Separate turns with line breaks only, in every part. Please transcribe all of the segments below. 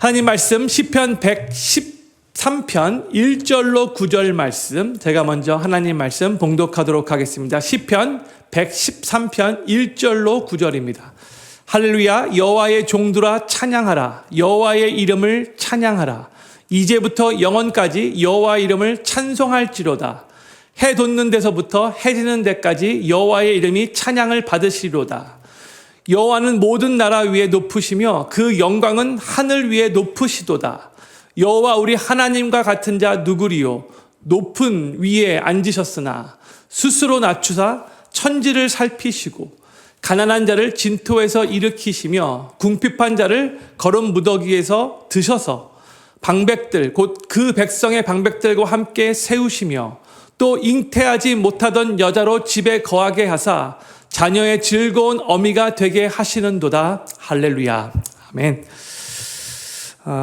하나님 말씀 시편 113편 1절로 9절 말씀, 제가 먼저 하나님 말씀 봉독하도록 하겠습니다. 시편 113편 1절로 9절입니다. 할렐루야. 여호와의 종들아 찬양하라. 여호와의 이름을 찬양하라. 이제부터 영원까지 여호와의 이름을 찬송할지로다. 해 돋는 데서부터 해 지는 데까지 여호와의 이름이 찬양을 받으시리로다. 여호와는 모든 나라 위에 높으시며 그 영광은 하늘 위에 높으시도다. 여호와 우리 하나님과 같은 자 누구리요? 높은 위에 앉으셨으나 스스로 낮추사 천지를 살피시고 가난한 자를 진토에서 일으키시며 궁핍한 자를 거름 무더기에서 드셔서 방백들 곧 그 백성의 방백들과 함께 세우시며 또 잉태하지 못하던 여자로 집에 거하게 하사 자녀의 즐거운 어미가 되게 하시는도다. 할렐루야. 아멘.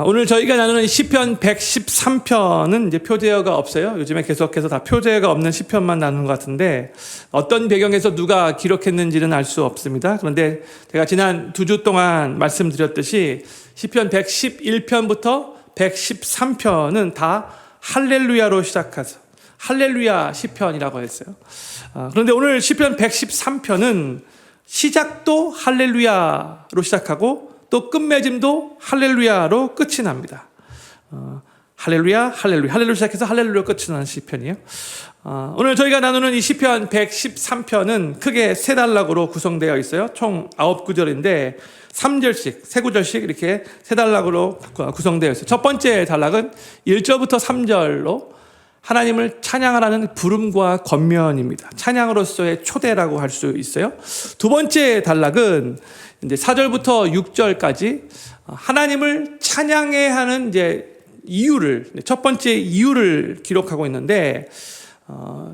오늘 저희가 나누는 시편 113편은 이제 표제어가 없어요. 요즘에 계속해서 다 표제어가 없는 시편만 나누는 것 같은데 어떤 배경에서 누가 기록했는지는 알 수 없습니다. 그런데 제가 지난 2주 동안 말씀드렸듯이 시편 111편부터 113편은 다 할렐루야로 시작해서 할렐루야 시편이라고 했어요. 그런데 오늘 시편 113편은 시작도 할렐루야로 시작하고 또 끝맺음도 할렐루야로 끝이 납니다. 할렐루야, 할렐루야, 할렐루야 시작해서 할렐루야 끝이 나는 시편이에요. 오늘 저희가 나누는 이 시편 113편은 크게 세 단락으로 구성되어 있어요. 총 9구절인데 3절씩, 세 구절씩 이렇게 세 단락으로 구성되어 있어요. 첫 번째 단락은 1절부터 3절로 하나님을 찬양하라는 부름과 권면입니다. 찬양으로서의 초대라고 할 수 있어요. 두 번째 단락은 이제 4절부터 6절까지 하나님을 찬양해야 하는 이제 이유를, 첫 번째 이유를 기록하고 있는데,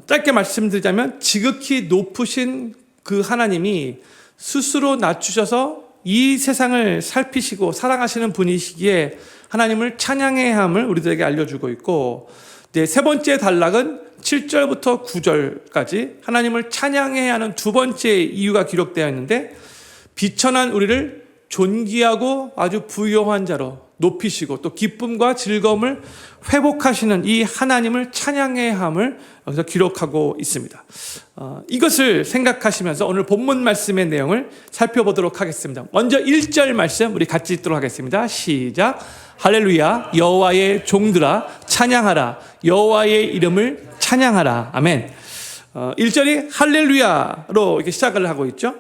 짧게 말씀드리자면 지극히 높으신 그 하나님이 스스로 낮추셔서 이 세상을 살피시고 사랑하시는 분이시기에 하나님을 찬양해야 함을 우리들에게 알려주고 있고, 이제 세 번째 단락은 7절부터 9절까지 하나님을 찬양해야 하는 두 번째 이유가 기록되어 있는데, 비천한 우리를 존귀하고 아주 부요한 자로 높이시고 또 기쁨과 즐거움을 회복하시는 이 하나님을 찬양해야 함을 여기서 기록하고 있습니다. 이것을 생각하시면서 오늘 본문 말씀의 내용을 살펴보도록 하겠습니다. 먼저 1절 말씀 우리 같이 읽도록 하겠습니다. 시작. 할렐루야. 여호와의 종들아 찬양하라. 여호와의 이름을 찬양하라. 아멘. 1절이 할렐루야로 이렇게 시작을 하고 있죠.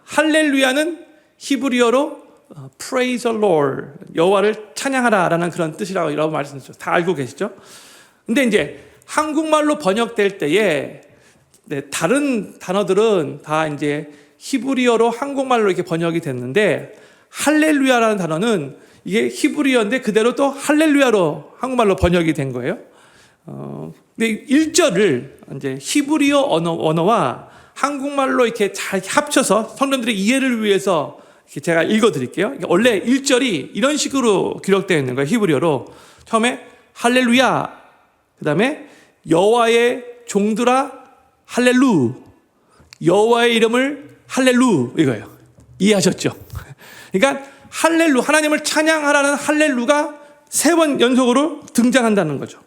할렐루야는 히브리어로 Praise the Lord, 여호와를 찬양하라라는 그런 뜻이라고 여러분 말씀드렸죠. 다 알고 계시죠? 근데 이제 한국말로 번역될 때에 다른 단어들은 다 이제 히브리어로 한국말로 이렇게 번역이 됐는데, 할렐루야라는 단어는 이게 히브리어인데 그대로 또 할렐루야로 한국말로 번역이 된 거예요. 근데 1절을 이제 히브리어 언어와 한국말로 이렇게 잘 합쳐서 성도들의 이해를 위해서 이렇게 제가 읽어드릴게요. 원래 1절이 이런 식으로 기록되어 있는 거예요. 히브리어로. 처음에 할렐루야, 그 다음에 여호와의 종들아 할렐루, 여호와의 이름을 할렐루, 이거예요. 이해하셨죠? 그러니까 할렐루, 하나님을 찬양하라는 할렐루가 3번 연속으로 등장한다는 거죠.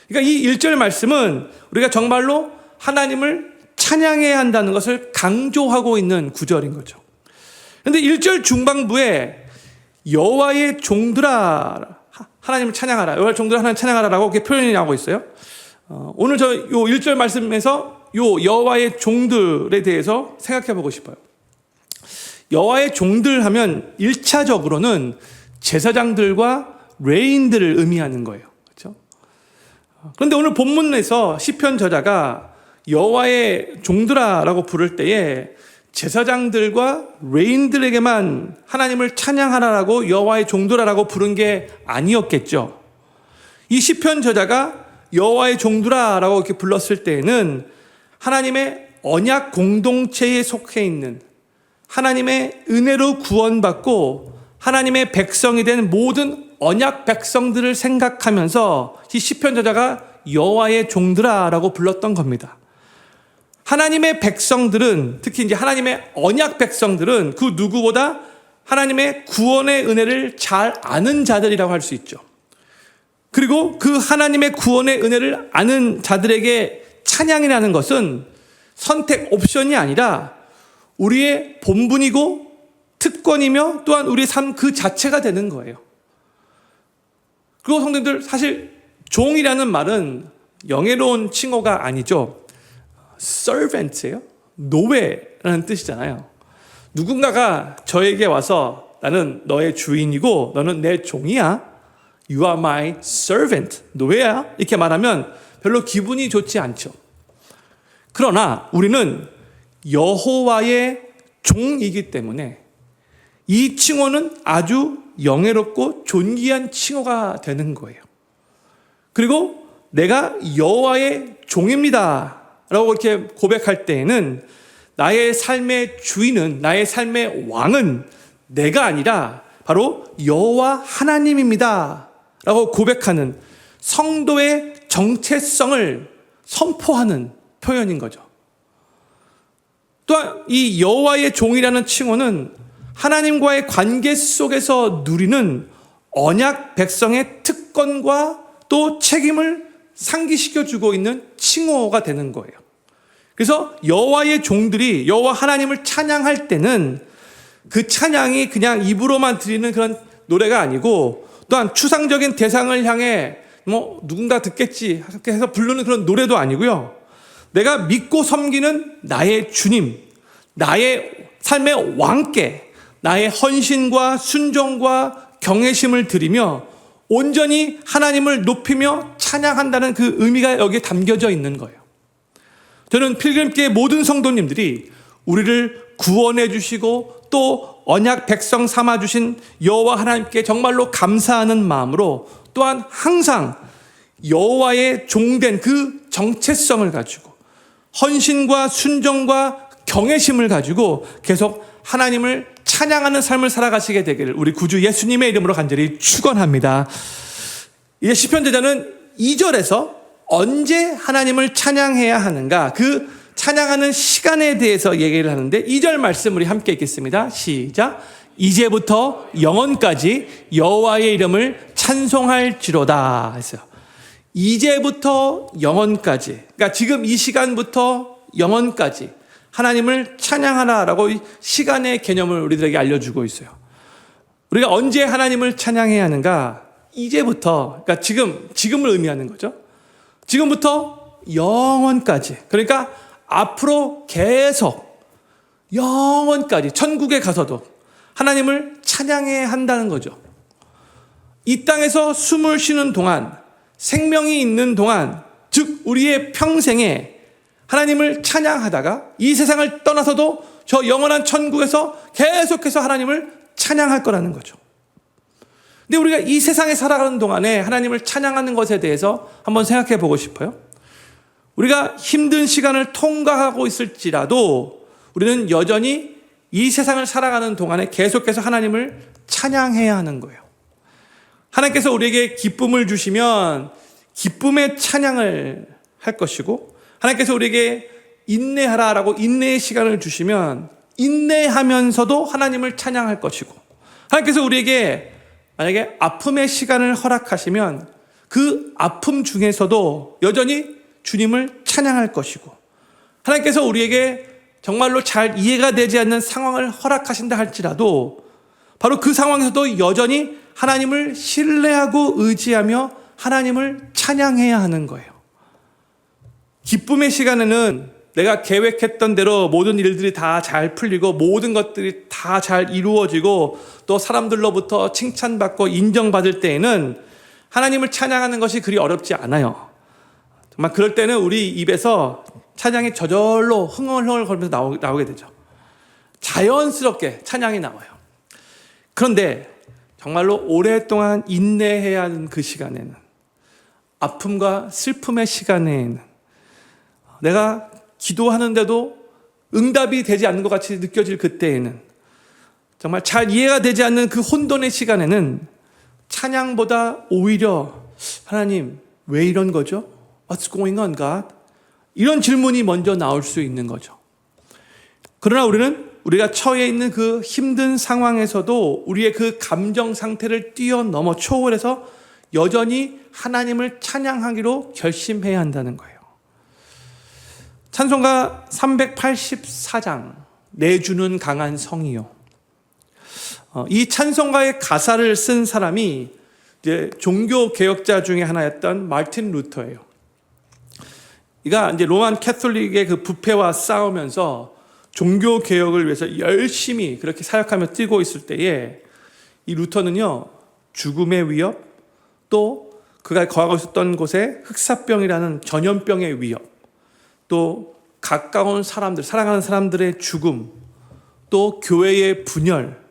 그러니까 이 1절 말씀은 우리가 정말로 하나님을 찬양해야 한다는 것을 강조하고 있는 구절인 거죠. 그런데 1절 중반부에 여호와의 종들아 하나님을 찬양하라, 여호와의 종들아 하나님 찬양하라라고 이렇게 표현이 나오고 있어요. 오늘 저 요 1절 말씀에서 요 여호와의 종들에 대해서 생각해 보고 싶어요. 여호와의 종들 하면 1차적으로는 제사장들과 레인들을 의미하는 거예요. 그렇죠? 그런데 오늘 본문에서 시편 저자가 여호와의 종들아라고 부를 때에 제사장들과 레인들에게만 하나님을 찬양하라라고 여호와의 종들아라고 부른 게 아니었겠죠. 이 시편 저자가 여호와의 종들아라고 이렇게 불렀을 때에는 하나님의 언약 공동체에 속해 있는, 하나님의 은혜로 구원받고 하나님의 백성이 된 모든 언약 백성들을 생각하면서 이 시편 저자가 여호와의 종들아라고 불렀던 겁니다. 하나님의 백성들은, 특히 이제 하나님의 언약 백성들은 그 누구보다 하나님의 구원의 은혜를 잘 아는 자들이라고 할 수 있죠. 그리고 그 하나님의 구원의 은혜를 아는 자들에게 찬양이라는 것은 선택 옵션이 아니라 우리의 본분이고 특권이며 또한 우리의 삶 그 자체가 되는 거예요. 그리고 성도님들, 사실 종이라는 말은 영예로운 칭호가 아니죠. servant예요. 노예라는 뜻이잖아요. 누군가가 저에게 와서 나는 너의 주인이고 너는 내 종이야. You are my servant. 노예야. 이렇게 말하면 별로 기분이 좋지 않죠. 그러나 우리는 여호와의 종이기 때문에 이 칭호는 아주 영예롭고 존귀한 칭호가 되는 거예요. 그리고 내가 여호와의 종입니다 라고 이렇게 고백할 때에는 나의 삶의 주인은, 나의 삶의 왕은 내가 아니라 바로 여호와 하나님입니다 라고 고백하는 성도의 정체성을 선포하는 표현인 거죠. 또한 이 여호와의 종이라는 칭호는 하나님과의 관계 속에서 누리는 언약 백성의 특권과 또 책임을 상기시켜주고 있는 칭호가 되는 거예요. 그래서 여호와의 종들이 여호와 하나님을 찬양할 때는 그 찬양이 그냥 입으로만 드리는 그런 노래가 아니고 또한 추상적인 대상을 향해 누군가 듣겠지 이렇게 해서 부르는 그런 노래도 아니고요. 내가 믿고 섬기는 나의 주님, 나의 삶의 왕께 나의 헌신과 순종과 경외심을 드리며 온전히 하나님을 높이며 찬양한다는 그 의미가 여기에 담겨져 있는 거예요. 저는 필그림교회 모든 성도님들이 우리를 구원해 주시고 또 언약 백성 삼아 주신 여호와 하나님께 정말로 감사하는 마음으로 또한 항상 여호와의 종된 그 정체성을 가지고 헌신과 순종과 경외심을 가지고 계속 하나님을 찬양하는 삶을 살아가시게 되기를 우리 구주 예수님의 이름으로 간절히 축원합니다. 이제 시편 제자는 2절에서 언제 하나님을 찬양해야 하는가, 그 찬양하는 시간에 대해서 얘기를 하는데 2절 말씀 우리 함께 읽겠습니다. 시작. 이제부터 영원까지 여호와의 이름을 찬송할지로다 했어요. 이제부터 영원까지, 그러니까 지금 이 시간부터 영원까지 하나님을 찬양하라라고 시간의 개념을 우리들에게 알려주고 있어요. 우리가 언제 하나님을 찬양해야 하는가? 이제부터, 그러니까 지금을 의미하는 거죠. 지금부터 영원까지, 그러니까 앞으로 계속 영원까지 천국에 가서도 하나님을 찬양해야 한다는 거죠. 이 땅에서 숨을 쉬는 동안, 생명이 있는 동안, 즉 우리의 평생에 하나님을 찬양하다가 이 세상을 떠나서도 저 영원한 천국에서 계속해서 하나님을 찬양할 거라는 거죠. 근데 우리가 이 세상에 살아가는 동안에 하나님을 찬양하는 것에 대해서 한번 생각해 보고 싶어요. 우리가 힘든 시간을 통과하고 있을지라도 우리는 여전히 이 세상을 살아가는 동안에 계속해서 하나님을 찬양해야 하는 거예요. 하나님께서 우리에게 기쁨을 주시면 기쁨의 찬양을 할 것이고, 하나님께서 우리에게 인내하라라고 인내의 시간을 주시면 인내하면서도 하나님을 찬양할 것이고, 하나님께서 우리에게 만약에 아픔의 시간을 허락하시면 그 아픔 중에서도 여전히 주님을 찬양할 것이고, 하나님께서 우리에게 정말로 잘 이해가 되지 않는 상황을 허락하신다 할지라도 바로 그 상황에서도 여전히 하나님을 신뢰하고 의지하며 하나님을 찬양해야 하는 거예요. 기쁨의 시간에는 내가 계획했던 대로 모든 일들이 다 잘 풀리고 모든 것들이 다 잘 이루어지고 또 사람들로부터 칭찬받고 인정받을 때에는 하나님을 찬양하는 것이 그리 어렵지 않아요. 정말 그럴 때는 우리 입에서 찬양이 저절로 흥얼흥얼 거리면서 나오게 되죠. 자연스럽게 찬양이 나와요. 그런데 정말로 오랫동안 인내해야 하는 그 시간에는, 아픔과 슬픔의 시간에는, 내가 기도하는데도 응답이 되지 않는 것 같이 느껴질 그때에는, 정말 잘 이해가 되지 않는 그 혼돈의 시간에는 찬양보다 오히려 하나님 왜 이런 거죠? What's going on, God? 이런 질문이 먼저 나올 수 있는 거죠. 그러나 우리는 우리가 처해 있는 그 힘든 상황에서도 우리의 그 감정 상태를 뛰어넘어 초월해서 여전히 하나님을 찬양하기로 결심해야 한다는 거예요. 찬송가 384장 내주는 강한 성이요. 이 찬송가의 가사를 쓴 사람이 이제 종교 개혁자 중에 하나였던 마틴 루터예요. 이가 이제 로만 캐톨릭의 그 부패와 싸우면서 종교 개혁을 위해서 열심히 그렇게 사역하며 뛰고 있을 때에 이 루터는요, 죽음의 위협, 또 그가 거하고 있었던 곳에 흑사병이라는 전염병의 위협, 또 가까운 사람들, 사랑하는 사람들의 죽음, 또 교회의 분열,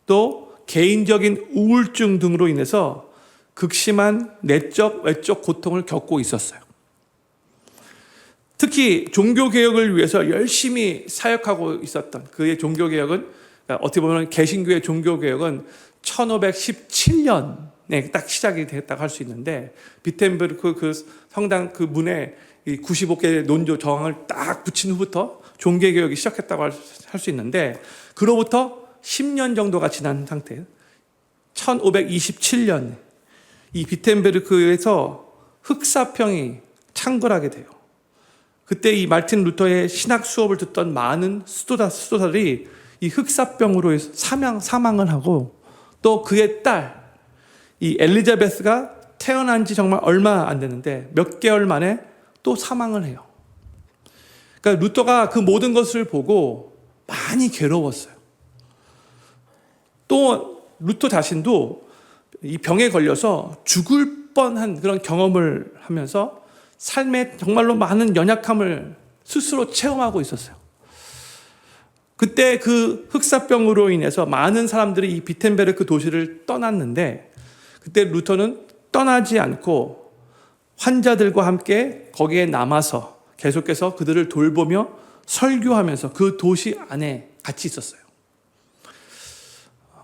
또 개인적인 우울증 등으로 인해서 극심한 내적, 외적 고통을 겪고 있었어요. 특히 종교개혁을 위해서 열심히 사역하고 있었던 그의 종교개혁은, 어떻게 보면 개신교의 종교개혁은 1517년에 딱 시작이 됐다고 할 수 있는데, 비텐베르크 그 성당 그 문에 95개의 논조 저항을 딱 붙인 후부터 종교개혁이 시작했다고 할 수 있는데, 그로부터 10년 정도가 지난 상태, 1527년 이 비텐베르크에서 흑사병이 창궐하게 돼요. 그때 이 마틴 루터의 신학 수업을 듣던 많은 수도사들이 이 흑사병으로 사망을 하고, 또 그의 딸, 이 엘리자베스가 태어난 지 정말 얼마 안 됐는데 몇 개월 만에 또 사망을 해요. 그러니까 루터가 그 모든 것을 보고 많이 괴로웠어요. 또 루터 자신도 이 병에 걸려서 죽을 뻔한 그런 경험을 하면서 삶에 정말로 많은 연약함을 스스로 체험하고 있었어요. 그때 그 흑사병으로 인해서 많은 사람들이 이 비텐베르크 도시를 떠났는데, 그때 루터는 떠나지 않고 환자들과 함께 거기에 남아서 계속해서 그들을 돌보며 설교하면서 그 도시 안에 같이 있었어요.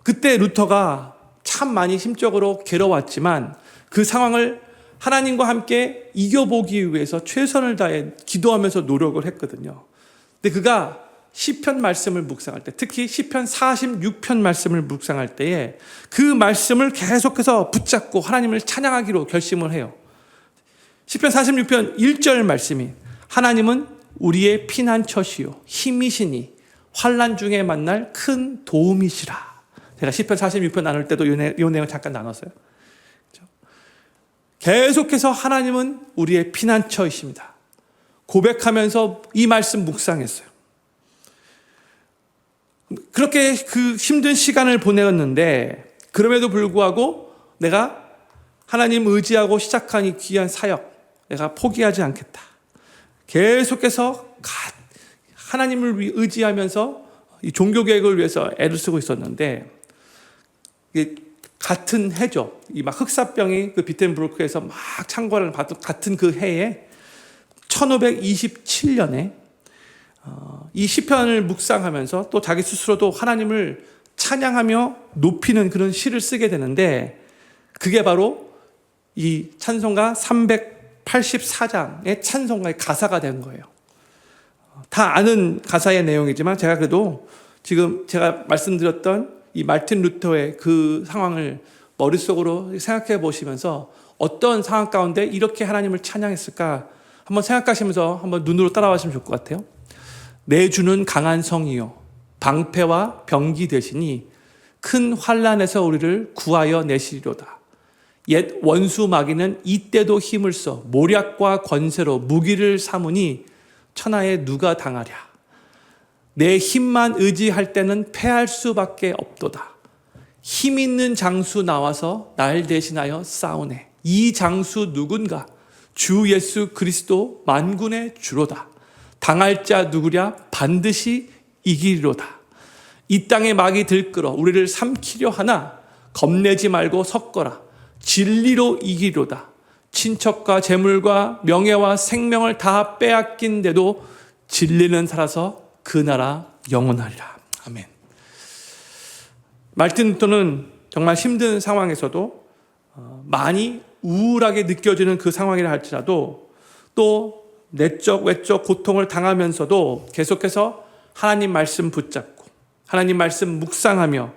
그때 루터가 참 많이 심적으로 괴로웠지만 그 상황을 하나님과 함께 이겨보기 위해서 최선을 다해 기도하면서 노력을 했거든요. 근데 그가 시편 말씀을 묵상할 때, 특히 시편 46편 말씀을 묵상할 때에 그 말씀을 계속해서 붙잡고 하나님을 찬양하기로 결심을 해요. 시편 46편 1절 말씀이 하나님은 우리의 피난처시요 힘이시니 환난 중에 만날 큰 도움이시라. 제가 시편 46편 나눌 때도 이 내용을 잠깐 나눴어요. 계속해서 하나님은 우리의 피난처이십니다. 고백하면서 이 말씀 묵상했어요. 그렇게 그 힘든 시간을 보내었는데, 그럼에도 불구하고 내가 하나님 의지하고 시작한 이 귀한 사역, 내가 포기하지 않겠다. 계속해서 하나님을 의지하면서 이 종교개혁을 위해서 애를 쓰고 있었는데, 같은 해죠. 이 막 흑사병이 그 비텐브루크에서 막 창궐을 받던 같은 그 해에 1527년에 이 시편을 묵상하면서 또 자기 스스로도 하나님을 찬양하며 높이는 그런 시를 쓰게 되는데, 그게 바로 이 찬송가 384장의 찬송가의 가사가 된 거예요. 다 아는 가사의 내용이지만 제가 그래도 지금 제가 말씀드렸던 이 마틴 루터의 그 상황을 머릿속으로 생각해 보시면서 어떤 상황 가운데 이렇게 하나님을 찬양했을까 한번 생각하시면서 한번 눈으로 따라가시면 좋을 것 같아요. 내주는 강한 성이요 방패와 병기 되시니 큰 환난에서 우리를 구하여 내시리로다. 옛 원수 마귀는 이때도 힘을 써 모략과 권세로 무기를 삼으니 천하에 누가 당하랴. 내 힘만 의지할 때는 패할 수밖에 없도다. 힘 있는 장수 나와서 날 대신하여 싸우네. 이 장수 누군가? 주 예수 그리스도 만군의 주로다. 당할 자 누구랴? 반드시 이기리로다. 이 땅에 막이 들끓어 우리를 삼키려 하나 겁내지 말고 섰거라. 진리로 이기리로다. 친척과 재물과 명예와 생명을 다 빼앗긴데도 진리는 살아서 그 나라 영원하리라. 아멘. 마틴 루터는 정말 힘든 상황에서도 많이 우울하게 느껴지는 그 상황이라 할지라도 또 내적 외적 고통을 당하면서도 계속해서 하나님 말씀 붙잡고 하나님 말씀 묵상하며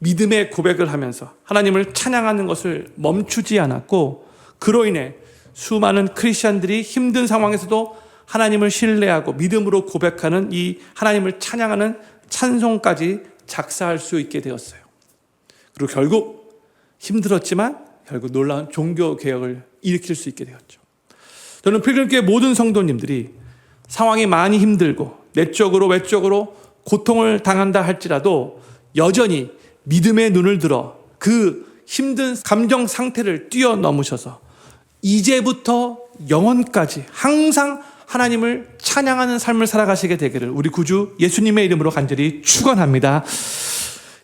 믿음의 고백을 하면서 하나님을 찬양하는 것을 멈추지 않았고, 그로 인해 수많은 크리스천들이 힘든 상황에서도 하나님을 신뢰하고 믿음으로 고백하는 이 하나님을 찬양하는 찬송까지 작사할 수 있게 되었어요. 그리고 결국 힘들었지만 결국 놀라운 종교 개혁을 일으킬 수 있게 되었죠. 저는 필름교회 모든 성도님들이 상황이 많이 힘들고 내적으로 외적으로 고통을 당한다 할지라도 여전히 믿음의 눈을 들어 그 힘든 감정 상태를 뛰어넘으셔서 이제부터 영원까지 항상 하나님을 찬양하는 삶을 살아가시게 되기를 우리 구주 예수님의 이름으로 간절히 축원합니다.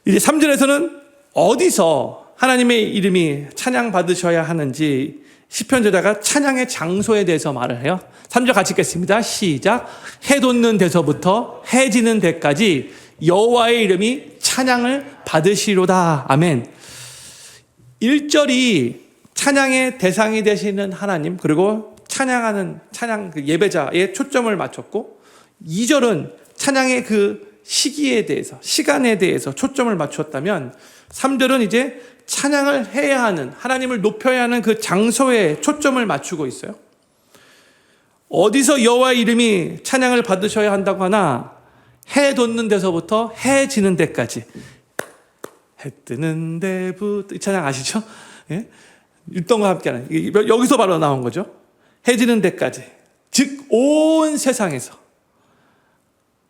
이제 3절에서는 어디서 하나님의 이름이 찬양받으셔야 하는지 시편 저자가 찬양의 장소에 대해서 말을 해요. 3절 같이 읽겠습니다. 시작. 해 돋는 데서부터 해 지는 데까지 여호와의 이름이 찬양을 받으시로다. 아멘. 1절이 찬양의 대상이 되시는 하나님, 그리고 찬양하는 찬양 예배자에 초점을 맞췄고, 2절은 찬양의 그 시기에 대해서, 시간에 대해서 초점을 맞췄다면 3절은 이제 찬양을 해야 하는, 하나님을 높여야 하는 그 장소에 초점을 맞추고 있어요. 어디서 여호와의 이름이 찬양을 받으셔야 한다고 하나, 해 돋는 데서부터 해 지는 데까지. 해 뜨는 데부터, 이 찬양 아시죠? 예? 율동과 함께하는, 여기서 바로 나온 거죠. 해 지는 데까지, 즉 온 세상에서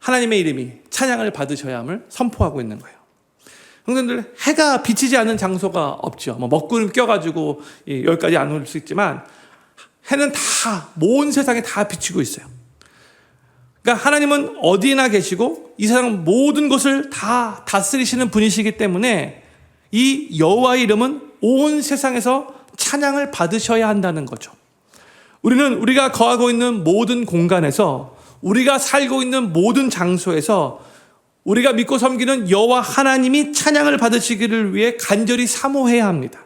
하나님의 이름이 찬양을 받으셔야 함을 선포하고 있는 거예요. 형님들, 해가 비치지 않는 장소가 없죠. 먹구름 껴가지고 여기까지 안 올 수 있지만 해는 다 온 세상에 다 비치고 있어요. 그러니까 하나님은 어디나 계시고 이 세상 모든 것을 다 다스리시는 분이시기 때문에 이 여호와의 이름은 온 세상에서 찬양을 받으셔야 한다는 거죠. 우리는 우리가 거하고 있는 모든 공간에서, 우리가 살고 있는 모든 장소에서 우리가 믿고 섬기는 여호와 하나님이 찬양을 받으시기를 위해 간절히 사모해야 합니다.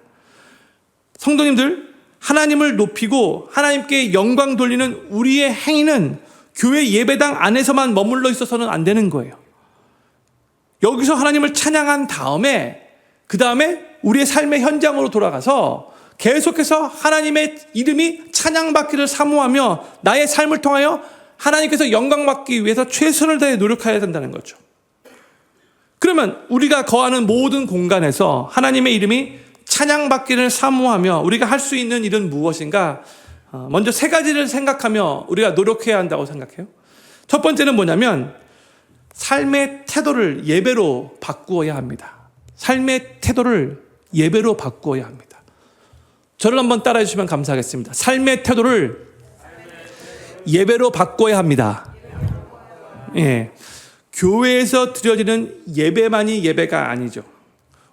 성도님들, 하나님을 높이고 하나님께 영광 돌리는 우리의 행위는 교회 예배당 안에서만 머물러 있어서는 안 되는 거예요. 여기서 하나님을 찬양한 다음에, 그 다음에 우리의 삶의 현장으로 돌아가서 계속해서 하나님의 이름이 찬양받기를 사모하며 나의 삶을 통하여 하나님께서 영광받기 위해서 최선을 다해 노력해야 된다는 거죠. 그러면 우리가 거하는 모든 공간에서 하나님의 이름이 찬양받기를 사모하며 우리가 할 수 있는 일은 무엇인가? 먼저 3가지를 생각하며 우리가 노력해야 한다고 생각해요. 첫 번째는 뭐냐면 삶의 태도를 예배로 바꾸어야 합니다. 삶의 태도를 예배로 바꾸어야 합니다. 저를 한번 따라해 주시면 감사하겠습니다. 삶의 태도를 예배로 바꿔야 합니다. 예. 교회에서 드려지는 예배만이 예배가 아니죠.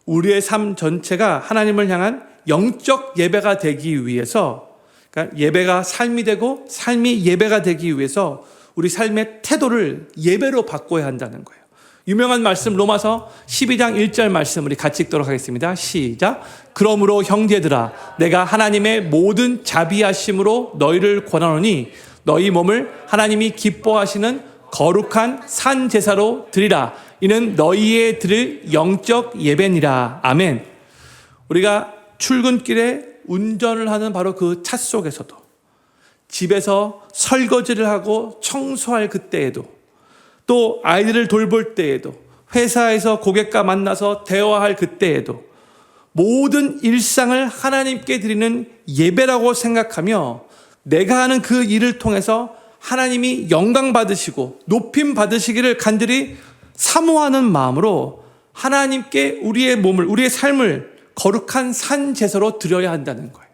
우리의 삶 전체가 하나님을 향한 영적 예배가 되기 위해서, 그러니까 예배가 삶이 되고 삶이 예배가 되기 위해서 우리 삶의 태도를 예배로 바꿔야 한다는 거예요. 유명한 말씀 로마서 12장 1절 말씀 우리 같이 읽도록 하겠습니다. 시작. 그러므로 형제들아, 내가 하나님의 모든 자비하심으로 너희를 권하노니 너희 몸을 하나님이 기뻐하시는 거룩한 산 제사로 드리라. 이는 너희의 드릴 영적 예배니라. 아멘. 우리가 출근길에 운전을 하는 바로 그 차 속에서도, 집에서 설거지를 하고 청소할 그때에도, 또 아이들을 돌볼 때에도, 회사에서 고객과 만나서 대화할 그때에도 모든 일상을 하나님께 드리는 예배라고 생각하며 내가 하는 그 일을 통해서 하나님이 영광 받으시고 높임 받으시기를 간절히 사모하는 마음으로 하나님께 우리의 몸을, 우리의 삶을 거룩한 산 제사로 드려야 한다는 거예요.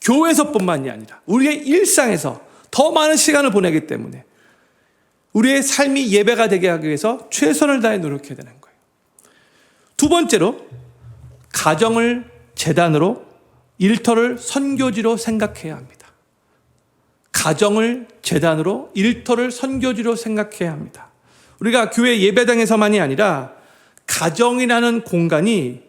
교회에서뿐만이 아니라 우리의 일상에서 더 많은 시간을 보내기 때문에 우리의 삶이 예배가 되게 하기 위해서 최선을 다해 노력해야 되는 거예요. 두 번째로, 가정을 제단으로, 일터를 선교지로 생각해야 합니다. 가정을 제단으로, 일터를 선교지로 생각해야 합니다. 우리가 교회 예배당에서만이 아니라 가정이라는 공간이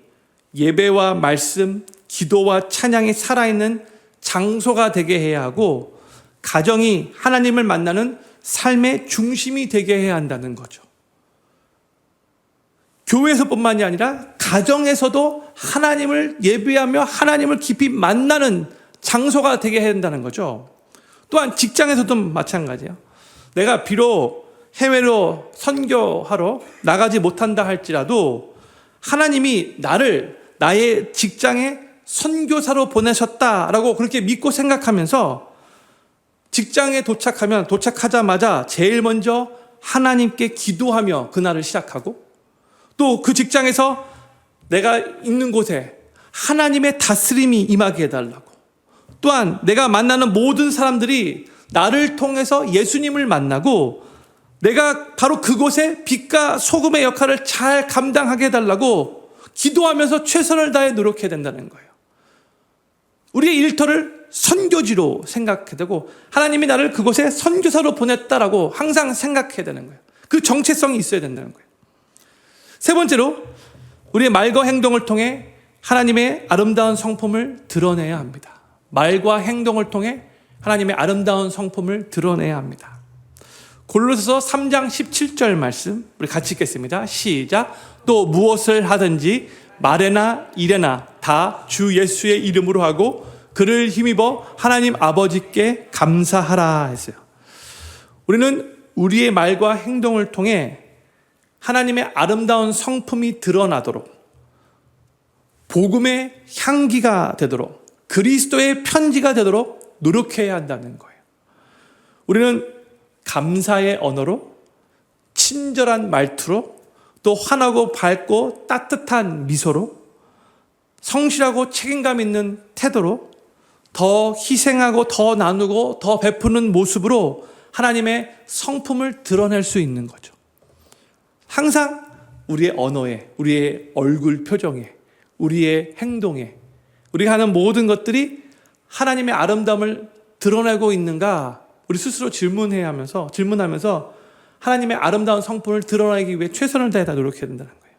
예배와 말씀, 기도와 찬양이 살아있는 장소가 되게 해야 하고, 가정이 하나님을 만나는 삶의 중심이 되게 해야 한다는 거죠. 교회에서뿐만이 아니라 가정에서도 하나님을 예배하며 하나님을 깊이 만나는 장소가 되게 해야 된다는 거죠. 또한 직장에서도 마찬가지예요. 내가 비록 해외로 선교하러 나가지 못한다 할지라도 하나님이 나를 나의 직장에 선교사로 보내셨다라고 그렇게 믿고 생각하면서 직장에 도착하자마자 제일 먼저 하나님께 기도하며 그날을 시작하고 또 그 직장에서 내가 있는 곳에 하나님의 다스림이 임하게 해달라고, 또한 내가 만나는 모든 사람들이 나를 통해서 예수님을 만나고 내가 바로 그곳에 빛과 소금의 역할을 잘 감당하게 해달라고 기도하면서 최선을 다해 노력해야 된다는 거예요. 우리의 일터를 선교지로 생각해야 되고 하나님이 나를 그곳에 선교사로 보냈다라고 항상 생각해야 되는 거예요. 그 정체성이 있어야 된다는 거예요. 세 번째로 우리의 말과 행동을 통해 하나님의 아름다운 성품을 드러내야 합니다. 말과 행동을 통해 하나님의 아름다운 성품을 드러내야 합니다. 골로새서 3장 17절 말씀 우리 같이 읽겠습니다. 시작. 또 무엇을 하든지 말에나 일에나 다 주 예수의 이름으로 하고 그를 힘입어 하나님 아버지께 감사하라 했어요. 우리는 우리의 말과 행동을 통해 하나님의 아름다운 성품이 드러나도록, 복음의 향기가 되도록, 그리스도의 편지가 되도록 노력해야 한다는 거예요. 우리는 감사의 언어로, 친절한 말투로, 또 환하고 밝고 따뜻한 미소로, 성실하고 책임감 있는 태도로 더 희생하고 더 나누고 더 베푸는 모습으로 하나님의 성품을 드러낼 수 있는 거죠. 항상 우리의 언어에, 우리의 얼굴 표정에, 우리의 행동에, 우리가 하는 모든 것들이 하나님의 아름다움을 드러내고 있는가 우리 스스로 질문하면서 하나님의 아름다운 성품을 드러내기 위해 최선을 다해 노력해야 된다는 거예요.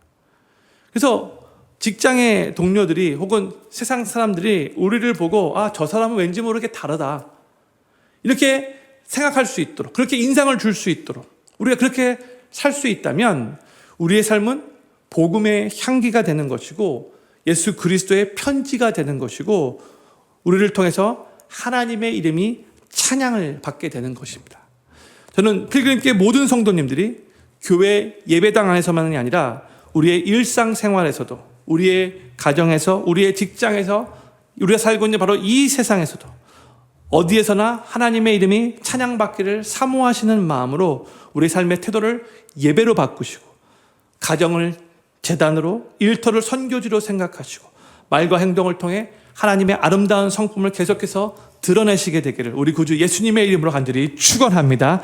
그래서 직장의 동료들이 혹은 세상 사람들이 우리를 보고 저 사람은 왠지 모르게 다르다 이렇게 생각할 수 있도록, 그렇게 인상을 줄 수 있도록 우리가 그렇게 살 수 있다면 우리의 삶은 복음의 향기가 되는 것이고 예수 그리스도의 편지가 되는 것이고 우리를 통해서 하나님의 이름이 찬양을 받게 되는 것입니다. 저는 필그림교회 모든 성도님들이 교회 예배당 안에서만이 아니라 우리의 일상생활에서도, 우리의 가정에서, 우리의 직장에서, 우리가 살고 있는 바로 이 세상에서도 어디에서나 하나님의 이름이 찬양받기를 사모하시는 마음으로 우리 삶의 태도를 예배로 바꾸시고 가정을 제단으로, 일터를 선교지로 생각하시고 말과 행동을 통해 하나님의 아름다운 성품을 계속해서 드러내시게 되기를 우리 구주 예수님의 이름으로 간절히 축원합니다.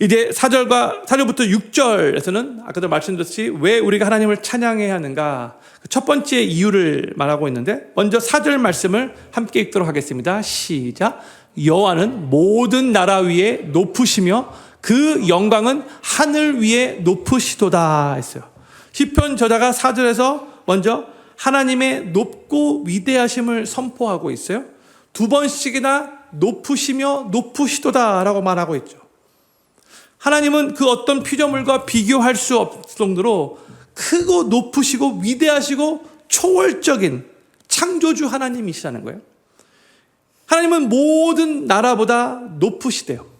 이제 4절부터 6절에서는 아까도 말씀드렸듯이 왜 우리가 하나님을 찬양해야 하는가, 첫 번째 이유를 말하고 있는데 먼저 4절 말씀을 함께 읽도록 하겠습니다. 시작. 여호와는 모든 나라 위에 높으시며 그 영광은 하늘 위에 높으시도다 했어요. 시편 저자가 4절에서 먼저 하나님의 높고 위대하심을 선포하고 있어요. 두 번씩이나 높으시며 높으시도다라고 말하고 있죠. 하나님은 그 어떤 피조물과 비교할 수 없을 정도로 크고 높으시고 위대하시고 초월적인 창조주 하나님이시라는 거예요. 하나님은 모든 나라보다 높으시대요.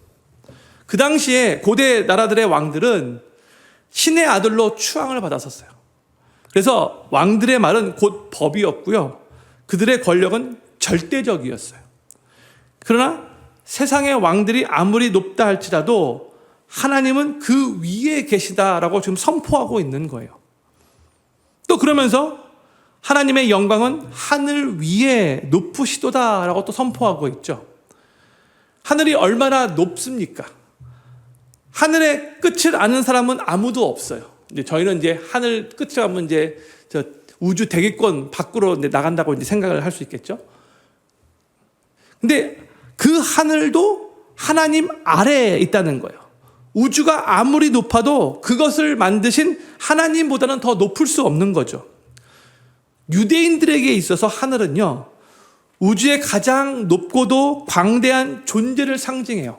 그 당시에 고대 나라들의 왕들은 신의 아들로 추앙을 받았었어요. 그래서 왕들의 말은 곧 법이었고요. 그들의 권력은 절대적이었어요. 그러나 세상의 왕들이 아무리 높다 할지라도 하나님은 그 위에 계시다라고 지금 선포하고 있는 거예요. 또 그러면서 하나님의 영광은 하늘 위에 높으시도다라고 또 선포하고 있죠. 하늘이 얼마나 높습니까? 하늘의 끝을 아는 사람은 아무도 없어요. 이제 저희는 이제 하늘 끝을 가면 이제 저 우주 대기권 밖으로 나간다고 이제 생각을 할 수 있겠죠. 근데 그 하늘도 하나님 아래에 있다는 거예요. 우주가 아무리 높아도 그것을 만드신 하나님보다는 더 높을 수 없는 거죠. 유대인들에게 있어서 하늘은요, 우주의 가장 높고도 광대한 존재를 상징해요.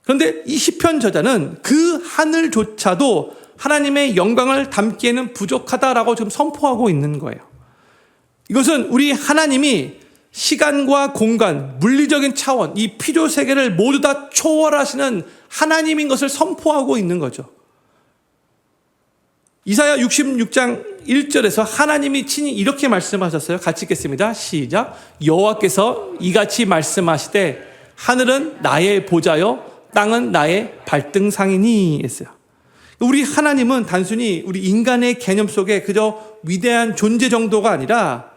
그런데 이 시편 저자는 그 하늘조차도 하나님의 영광을 담기에는 부족하다라고 지금 선포하고 있는 거예요. 이것은 우리 하나님이 시간과 공간, 물리적인 차원, 이 피조 세계를 모두 다 초월하시는 하나님인 것을 선포하고 있는 거죠. 이사야 66장 1절에서 하나님이 친히 이렇게 말씀하셨어요. 같이 읽겠습니다. 시작. 여호와께서 이같이 말씀하시되 하늘은 나의 보좌요 땅은 나의 발등상이니 했어요. 우리 하나님은 단순히 우리 인간의 개념 속에 그저 위대한 존재 정도가 아니라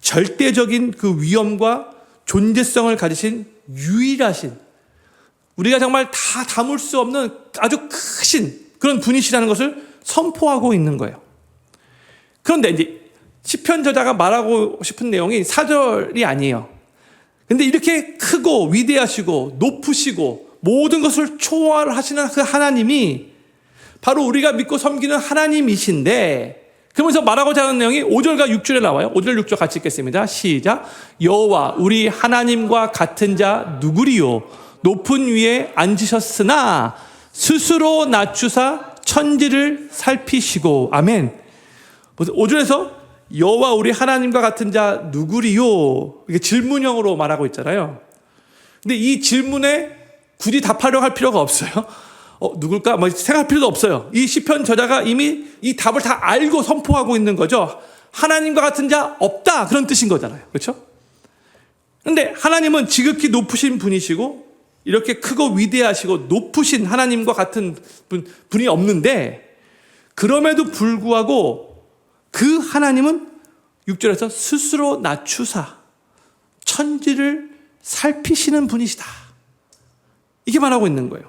절대적인 그 위엄과 존재성을 가지신 유일하신, 우리가 정말 다 담을 수 없는 아주 크신 그런 분이시라는 것을 선포하고 있는 거예요. 그런데 이제 시편 저자가 말하고 싶은 내용이 4절이 아니에요. 근데 이렇게 크고 위대하시고 높으시고 모든 것을 초월하시는 그 하나님이 바로 우리가 믿고 섬기는 하나님이신데, 그러면서 말하고자 하는 내용이 5절과 6절에 나와요. 5절 6절 같이 읽겠습니다. 시작. 여호와 우리 하나님과 같은 자 누구리요? 높은 위에 앉으셨으나 스스로 낮추사 천지를 살피시고. 아멘. 5절에서 여호와 우리 하나님과 같은 자 누구리요? 이게 질문형으로 말하고 있잖아요. 근데 이 질문에 굳이 답하려고 할 필요가 없어요. 누굴까? 생각할 필요도 없어요. 이 시편 저자가 이미 이 답을 다 알고 선포하고 있는 거죠. 하나님과 같은 자 없다, 그런 뜻인 거잖아요. 그렇죠? 그런데 하나님은 지극히 높으신 분이시고 이렇게 크고 위대하시고 높으신 하나님과 같은 분이 없는데, 그럼에도 불구하고 그 하나님은 6절에서 스스로 낮추사 천지를 살피시는 분이시다, 이게 말하고 있는 거예요.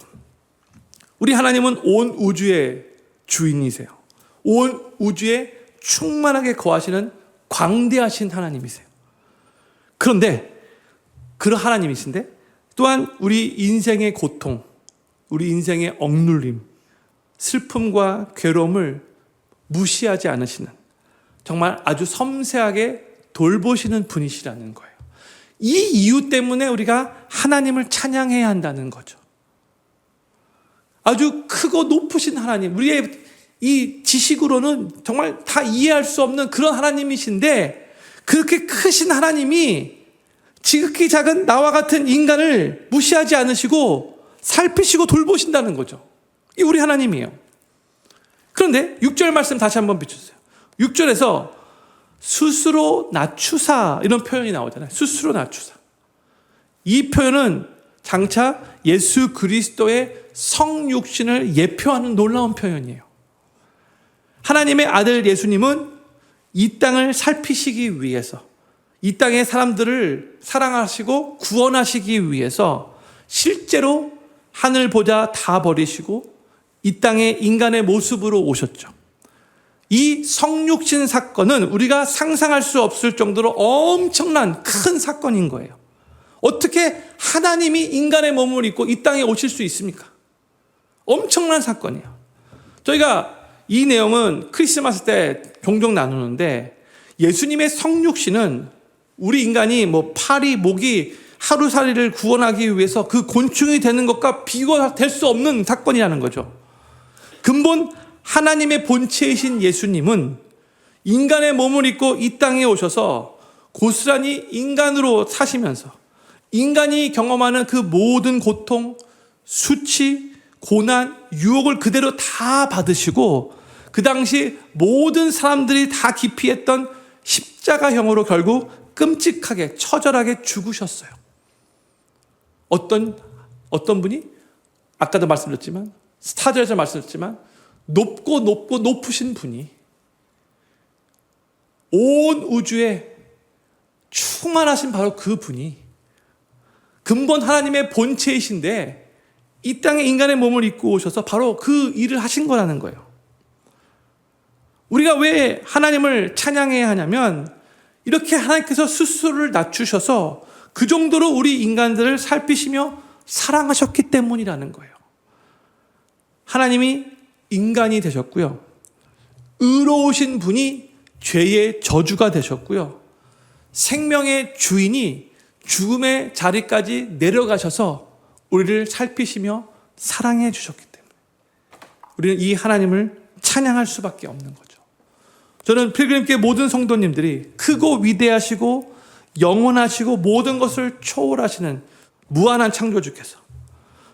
우리 하나님은 온 우주의 주인이세요. 온 우주에 충만하게 거하시는 광대하신 하나님이세요. 그런데 그런 하나님이신데 또한 우리 인생의 고통, 우리 인생의 억눌림, 슬픔과 괴로움을 무시하지 않으시는, 정말 아주 섬세하게 돌보시는 분이시라는 거예요. 이 이유 때문에 우리가 하나님을 찬양해야 한다는 거죠. 아주 크고 높으신 하나님, 우리의 이 지식으로는 정말 다 이해할 수 없는 그런 하나님이신데, 그렇게 크신 하나님이 지극히 작은 나와 같은 인간을 무시하지 않으시고 살피시고 돌보신다는 거죠. 이게 우리 하나님이에요. 그런데 6절 말씀 다시 한번 비춰주세요. 6절에서 스스로 낮추사, 이런 표현이 나오잖아요. 스스로 낮추사. 이 표현은 장차 예수 그리스도의 성육신을 예표하는 놀라운 표현이에요. 하나님의 아들 예수님은 이 땅을 살피시기 위해서, 이 땅의 사람들을 사랑하시고 구원하시기 위해서 실제로 하늘 보좌 다 버리시고 이 땅에 인간의 모습으로 오셨죠. 이 성육신 사건은 우리가 상상할 수 없을 정도로 엄청난 큰 사건인 거예요. 어떻게 하나님이 인간의 몸을 입고 이 땅에 오실 수 있습니까? 엄청난 사건이에요. 저희가 이 내용은 크리스마스 때 종종 나누는데, 예수님의 성육신은 우리 인간이 팔이, 목이 하루살이를 구원하기 위해서 그 곤충이 되는 것과 비교될 수 없는 사건이라는 거죠. 근본 하나님의 본체이신 예수님은 인간의 몸을 입고 이 땅에 오셔서 고스란히 인간으로 사시면서 인간이 경험하는 그 모든 고통, 수치, 고난, 유혹을 그대로 다 받으시고 그 당시 모든 사람들이 다 기피했던 십자가형으로 결국 끔찍하게 처절하게 죽으셨어요. 어떤 분이 아까도 말씀드렸지만, 스타절에서 말씀드렸지만, 높고 높으신 분이 온 우주에 충만하신 바로 그 분이 근본 하나님의 본체이신데 이 땅에 인간의 몸을 입고 오셔서 바로 그 일을 하신 거라는 거예요. 우리가 왜 하나님을 찬양해야 하냐면, 이렇게 하나님께서 스스로를 낮추셔서 그 정도로 우리 인간들을 살피시며 사랑하셨기 때문이라는 거예요. 하나님이 인간이 되셨고요, 의로우신 분이 죄의 저주가 되셨고요, 생명의 주인이 죽음의 자리까지 내려가셔서 우리를 살피시며 사랑해 주셨기 때문에 우리는 이 하나님을 찬양할 수밖에 없는 거죠. 저는 필그림교회 모든 성도님들이 크고 위대하시고 영원하시고 모든 것을 초월하시는 무한한 창조주께서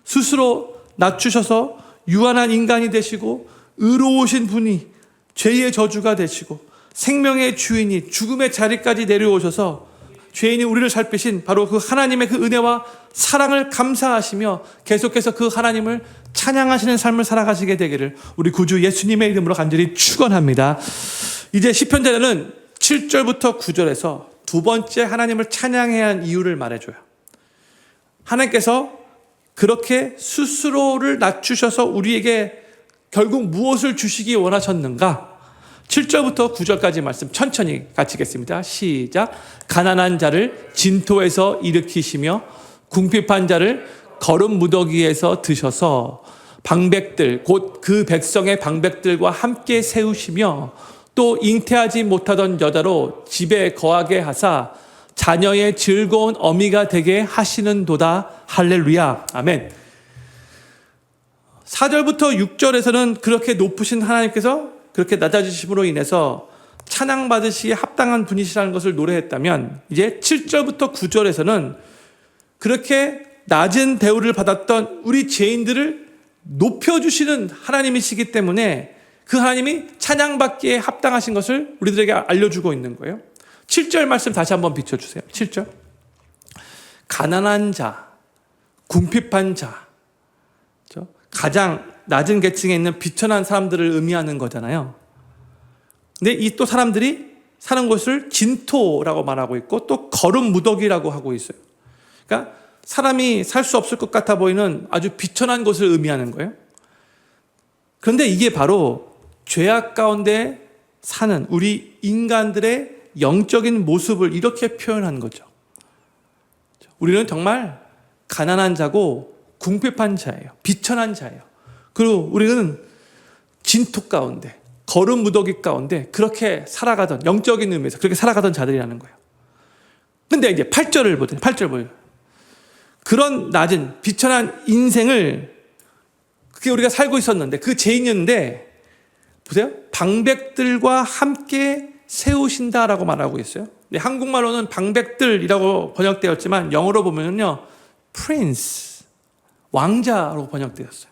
스스로 낮추셔서 유한한 인간이 되시고 의로우신 분이 죄의 저주가 되시고 생명의 주인이 죽음의 자리까지 내려오셔서 죄인이 우리를 살피신 바로 그 하나님의 그 은혜와 사랑을 감사하시며 계속해서 그 하나님을 찬양하시는 삶을 살아가시게 되기를 우리 구주 예수님의 이름으로 간절히 축원합니다. 이제 시편자는 7절부터 9절에서 두 번째 하나님을 찬양해야 하는 이유를 말해줘요. 하나님께서 그렇게 스스로를 낮추셔서 우리에게 결국 무엇을 주시기 원하셨는가? 7절부터 9절까지 말씀 천천히 같이 읽겠습니다. 시작. 가난한 자를 진토에서 일으키시며 궁핍한 자를 거름 무더기에서 드셔서 방백들 곧 그 백성의 방백들과 함께 세우시며 또 잉태하지 못하던 여자로 집에 거하게 하사 자녀의 즐거운 어미가 되게 하시는도다. 할렐루야. 아멘. 4절부터 6절에서는 그렇게 높으신 하나님께서 그렇게 낮아지심으로 인해서 찬양받으시기에 합당한 분이시라는 것을 노래했다면 이제 7절부터 9절에서는 그렇게 낮은 대우를 받았던 우리 죄인들을 높여주시는 하나님이시기 때문에 그 하나님이 찬양받기에 합당하신 것을 우리들에게 알려주고 있는 거예요. 7절 말씀 다시 한번 비춰주세요. 7절. 가난한 자, 궁핍한 자, 가장 낮은 계층에 있는 비천한 사람들을 의미하는 거잖아요. 근데 이 또 사람들이 사는 곳을 진토라고 말하고 있고 또 거름 무더기라고 하고 있어요. 그러니까 사람이 살 수 없을 것 같아 보이는 아주 비천한 곳을 의미하는 거예요. 그런데 이게 바로 죄악 가운데 사는 우리 인간들의 영적인 모습을 이렇게 표현한 거죠. 우리는 정말 가난한 자고 궁핍한 자예요. 비천한 자예요. 그리고 우리는 진토 가운데, 거름 무더기 가운데 그렇게 살아가던, 영적인 의미에서 그렇게 살아가던 자들이라는 거예요. 근데 이제 8절을 보세요. 8절 보여요. 그런 낮은 비천한 인생을 그게 우리가 살고 있었는데 그 죄인이었는데 보세요. 방백들과 함께 세우신다라고 말하고 있어요. 한국말로는 방백들이라고 번역되었지만 영어로 보면요, prince, 왕자로 번역되었어요.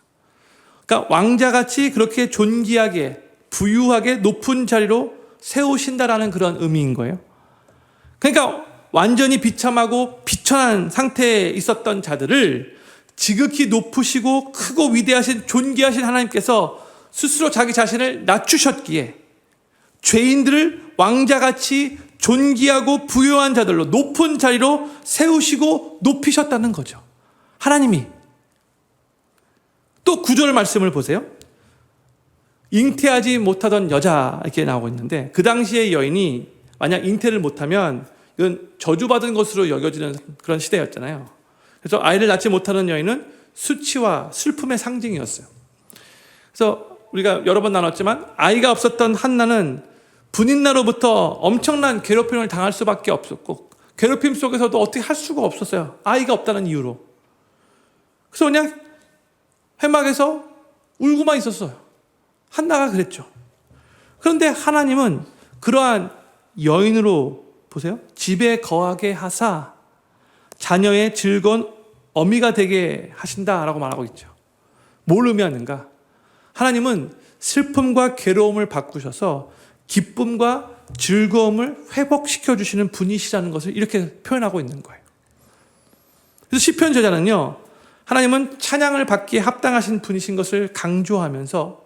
그러니까 왕자같이 그렇게 존귀하게 부유하게 높은 자리로 세우신다라는 그런 의미인 거예요. 그러니까 완전히 비참하고 비천한 상태에 있었던 자들을 지극히 높으시고 크고 위대하신 존귀하신 하나님께서 스스로 자기 자신을 낮추셨기에 죄인들을 왕자같이 존귀하고 부유한 자들로 높은 자리로 세우시고 높이셨다는 거죠. 하나님이. 또 9절 말씀을 보세요. 잉태하지 못하던 여자 이렇게 나오고 있는데 그 당시의 여인이 만약 잉태를 못하면 이건 저주받은 것으로 여겨지는 그런 시대였잖아요. 그래서 아이를 낳지 못하는 여인은 수치와 슬픔의 상징이었어요. 그래서 우리가 여러 번 나눴지만 아이가 없었던 한나는 분인나로부터 엄청난 괴롭힘을 당할 수밖에 없었고 괴롭힘 속에서도 어떻게 할 수가 없었어요. 아이가 없다는 이유로. 그래서 그냥 회막에서 울고만 있었어요. 한나가 그랬죠. 그런데 하나님은 그러한 여인으로 보세요. 집에 거하게 하사 자녀의 즐거운 어미가 되게 하신다라고 말하고 있죠. 뭘 의미하는가? 하나님은 슬픔과 괴로움을 바꾸셔서 기쁨과 즐거움을 회복시켜 주시는 분이시라는 것을 이렇게 표현하고 있는 거예요. 그래서 시편 저자는요, 하나님은 찬양을 받기에 합당하신 분이신 것을 강조하면서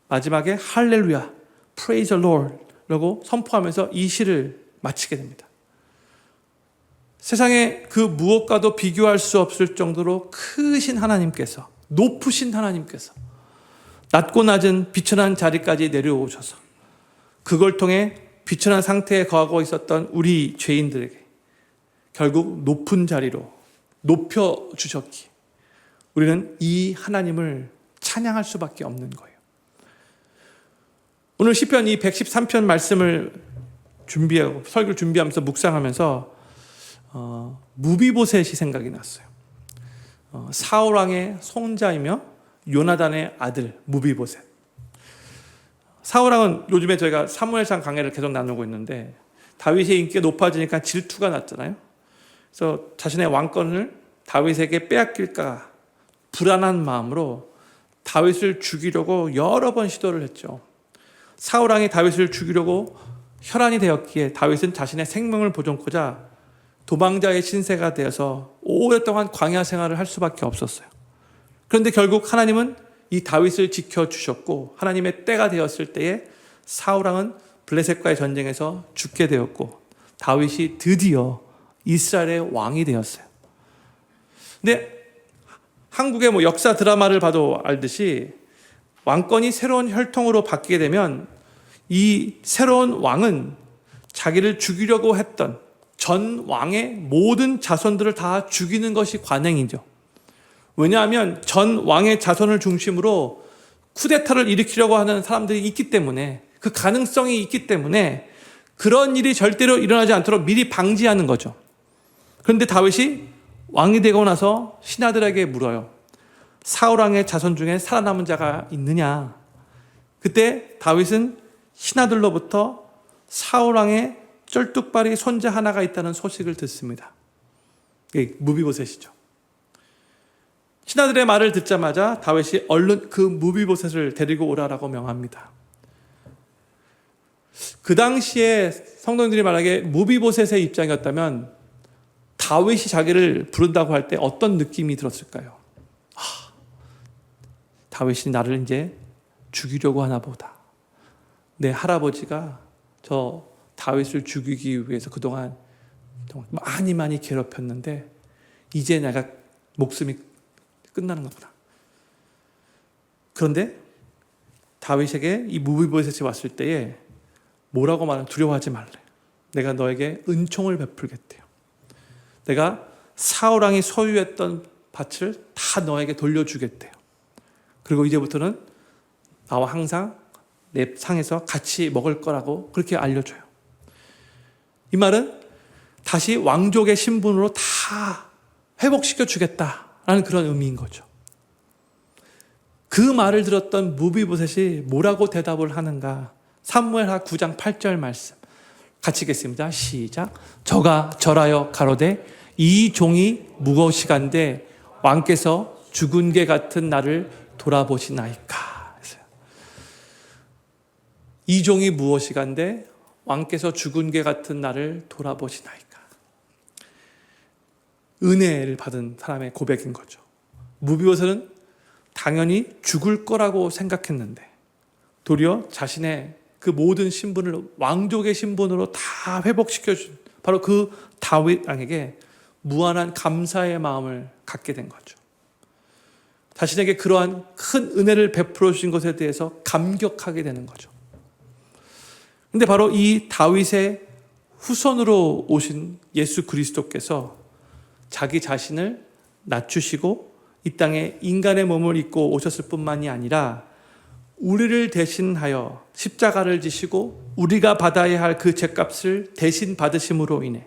마지막에 할렐루야, praise the Lord 라고 선포하면서 이 시를 마치게 됩니다. 세상에 그 무엇과도 비교할 수 없을 정도로 크신 하나님께서, 높으신 하나님께서 낮고 낮은 비천한 자리까지 내려오셔서 그걸 통해 비천한 상태에 거하고 있었던 우리 죄인들에게 결국 높은 자리로 높여주셨기에 우리는 이 하나님을 찬양할 수밖에 없는 거예요. 오늘 시편 이 113편 말씀을 준비하고 설교를 준비하면서 묵상하면서 무비보셋이 생각이 났어요. 사울 왕의 손자이며 요나단의 아들 무비보셋. 사울왕은 요즘에 저희가 사무엘상 강해를 계속 나누고 있는데 다윗의 인기가 높아지니까 질투가 났잖아요. 그래서 자신의 왕권을 다윗에게 빼앗길까 불안한 마음으로 다윗을 죽이려고 여러 번 시도를 했죠. 사울왕이 다윗을 죽이려고 혈안이 되었기에 다윗은 자신의 생명을 보존하고자 도망자의 신세가 되어서 오랫동안 광야 생활을 할 수밖에 없었어요. 그런데 결국 하나님은 이 다윗을 지켜주셨고 하나님의 때가 되었을 때에 사울왕은 블레셋과의 전쟁에서 죽게 되었고 다윗이 드디어 이스라엘의 왕이 되었어요. 근데 한국의 역사 드라마를 봐도 알듯이 왕권이 새로운 혈통으로 바뀌게 되면 이 새로운 왕은 자기를 죽이려고 했던 전 왕의 모든 자손들을 다 죽이는 것이 관행이죠. 왜냐하면 전 왕의 자손을 중심으로 쿠데타를 일으키려고 하는 사람들이 있기 때문에 그 가능성이 있기 때문에 그런 일이 절대로 일어나지 않도록 미리 방지하는 거죠. 그런데 다윗이 왕이 되고 나서 신하들에게 물어요. 사울왕의 자손 중에 살아남은 자가 있느냐? 그때 다윗은 신하들로부터 사울왕의 쩔뚝발이 손자 하나가 있다는 소식을 듣습니다. 무비보셋이죠. 신하들의 말을 듣자마자 다윗이 얼른 그 무비보셋을 데리고 오라라고 명합니다. 그 당시에 성도님들이 말하기에 무비보셋의 입장이었다면 다윗이 자기를 부른다고 할 때 어떤 느낌이 들었을까요? 다윗이 나를 이제 죽이려고 하나 보다. 내 할아버지가 저 다윗을 죽이기 위해서 그동안 많이 괴롭혔는데 이제 내가 목숨이 끝나는 거구나. 그런데 다윗에게 이 무비보셋이 왔을 때에 뭐라고 말하면 두려워하지 말래. 내가 너에게 은총을 베풀겠대요. 내가 사울왕이 소유했던 밭을 다 너에게 돌려주겠대요. 그리고 이제부터는 나와 항상 내 상에서 같이 먹을 거라고 그렇게 알려줘요. 이 말은 다시 왕족의 신분으로 다 회복시켜 주겠다라는 그런 의미인 거죠. 그 말을 들었던 무비보셋이 뭐라고 대답을 하는가? 사무엘하 9장 8절 말씀 같이 읽겠습니다. 시작. 저가 절하여 가로되 이 종이 무엇이간데 왕께서 죽은 개 같은 나를 돌아보시나이까. 이 종이 무엇이간데 왕께서 죽은 개 같은 나를 돌아보시나이까. 은혜를 받은 사람의 고백인 거죠. 무비보셋은 당연히 죽을 거라고 생각했는데 도리어 자신의 그 모든 신분을 왕족의 신분으로 다 회복시켜준 바로 그 다윗 왕에게 무한한 감사의 마음을 갖게 된 거죠. 자신에게 그러한 큰 은혜를 베풀어 주신 것에 대해서 감격하게 되는 거죠. 그런데 바로 이 다윗의 후손으로 오신 예수 그리스도께서 자기 자신을 낮추시고 이 땅에 인간의 몸을 입고 오셨을 뿐만이 아니라 우리를 대신하여 십자가를 지시고 우리가 받아야 할 그 죗값을 대신 받으심으로 인해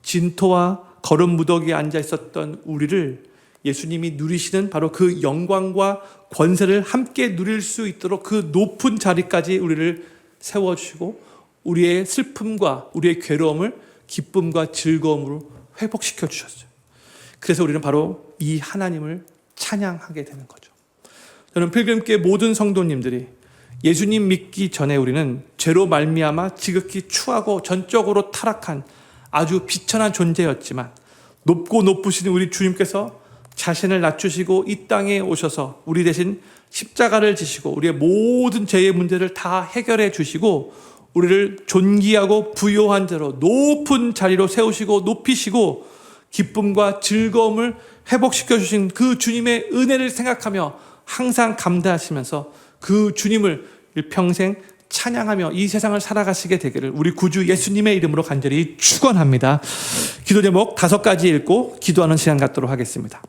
진토와 거름 무더기에 앉아 있었던 우리를 예수님이 누리시는 바로 그 영광과 권세를 함께 누릴 수 있도록 그 높은 자리까지 우리를 세워주시고 우리의 슬픔과 우리의 괴로움을 기쁨과 즐거움으로 회복시켜 주셨어요. 그래서 우리는 바로 이 하나님을 찬양하게 되는 거죠. 저는 필금교회 모든 성도님들이 예수님 믿기 전에 우리는 죄로 말미암아 지극히 추하고 전적으로 타락한 아주 비천한 존재였지만 높고 높으신 우리 주님께서 자신을 낮추시고 이 땅에 오셔서 우리 대신 십자가를 지시고 우리의 모든 죄의 문제를 다 해결해 주시고 우리를 존귀하고 부요한 자로 높은 자리로 세우시고 높이시고 기쁨과 즐거움을 회복시켜 주신 그 주님의 은혜를 생각하며 항상 감사하시면서 그 주님을 일평생 찬양하며 이 세상을 살아가시게 되기를 우리 구주 예수님의 이름으로 간절히 축원합니다. 기도 제목 5가지 읽고 기도하는 시간 갖도록 하겠습니다.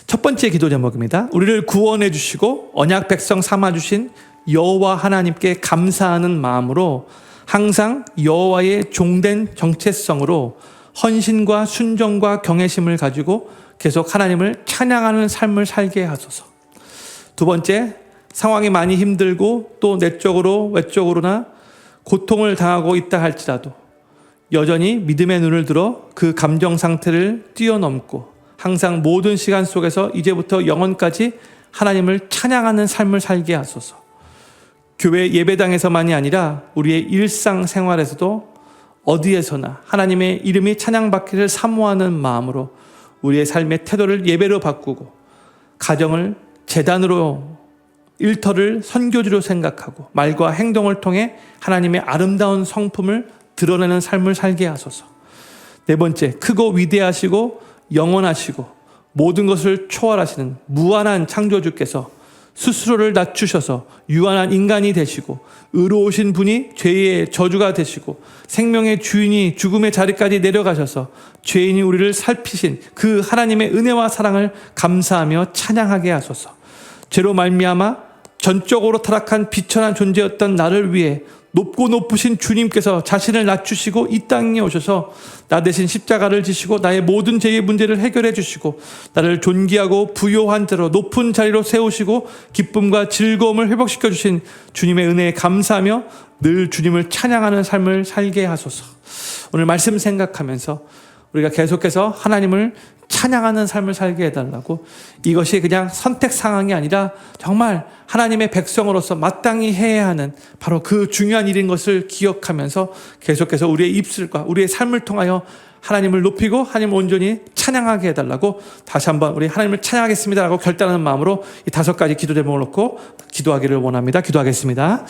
첫 번째 기도 제목입니다. 우리를 구원해 주시고 언약 백성 삼아 주신 여호와 하나님께 감사하는 마음으로 항상 여호와의 종된 정체성으로 헌신과 순종과 경외심을 가지고 계속 하나님을 찬양하는 삶을 살게 하소서. 두 번째, 상황이 많이 힘들고 또 내적으로 외적으로나 고통을 당하고 있다 할지라도 여전히 믿음의 눈을 들어 그 감정 상태를 뛰어넘고 항상 모든 시간 속에서 이제부터 영원까지 하나님을 찬양하는 삶을 살게 하소서. 교회 예배당에서만이 아니라 우리의 일상생활에서도 어디에서나 하나님의 이름이 찬양받기를 사모하는 마음으로 우리의 삶의 태도를 예배로 바꾸고 가정을 제단으로 일터를 선교지로 생각하고 말과 행동을 통해 하나님의 아름다운 성품을 드러내는 삶을 살게 하소서. 네 번째, 크고 위대하시고 영원하시고 모든 것을 초월하시는 무한한 창조주께서 스스로를 낮추셔서 유한한 인간이 되시고 의로우신 분이 죄의 저주가 되시고 생명의 주인이 죽음의 자리까지 내려가셔서 죄인이 우리를 살피신 그 하나님의 은혜와 사랑을 감사하며 찬양하게 하소서. 죄로 말미암아 전적으로 타락한 비천한 존재였던 나를 위해 높고 높으신 주님께서 자신을 낮추시고 이 땅에 오셔서 나 대신 십자가를 지시고 나의 모든 죄의 문제를 해결해 주시고 나를 존귀하고 부요한 대로 높은 자리로 세우시고 기쁨과 즐거움을 회복시켜 주신 주님의 은혜에 감사하며 늘 주님을 찬양하는 삶을 살게 하소서. 오늘 말씀 생각하면서 우리가 계속해서 하나님을 찬양하는 삶을 살게 해달라고, 이것이 그냥 선택 상황이 아니라 정말 하나님의 백성으로서 마땅히 해야 하는 바로 그 중요한 일인 것을 기억하면서 계속해서 우리의 입술과 우리의 삶을 통하여 하나님을 높이고 하나님을 온전히 찬양하게 해달라고 다시 한번 우리 하나님을 찬양하겠습니다라고 결단하는 마음으로 이 5가지 기도 제목을 놓고 기도하기를 원합니다. 기도하겠습니다.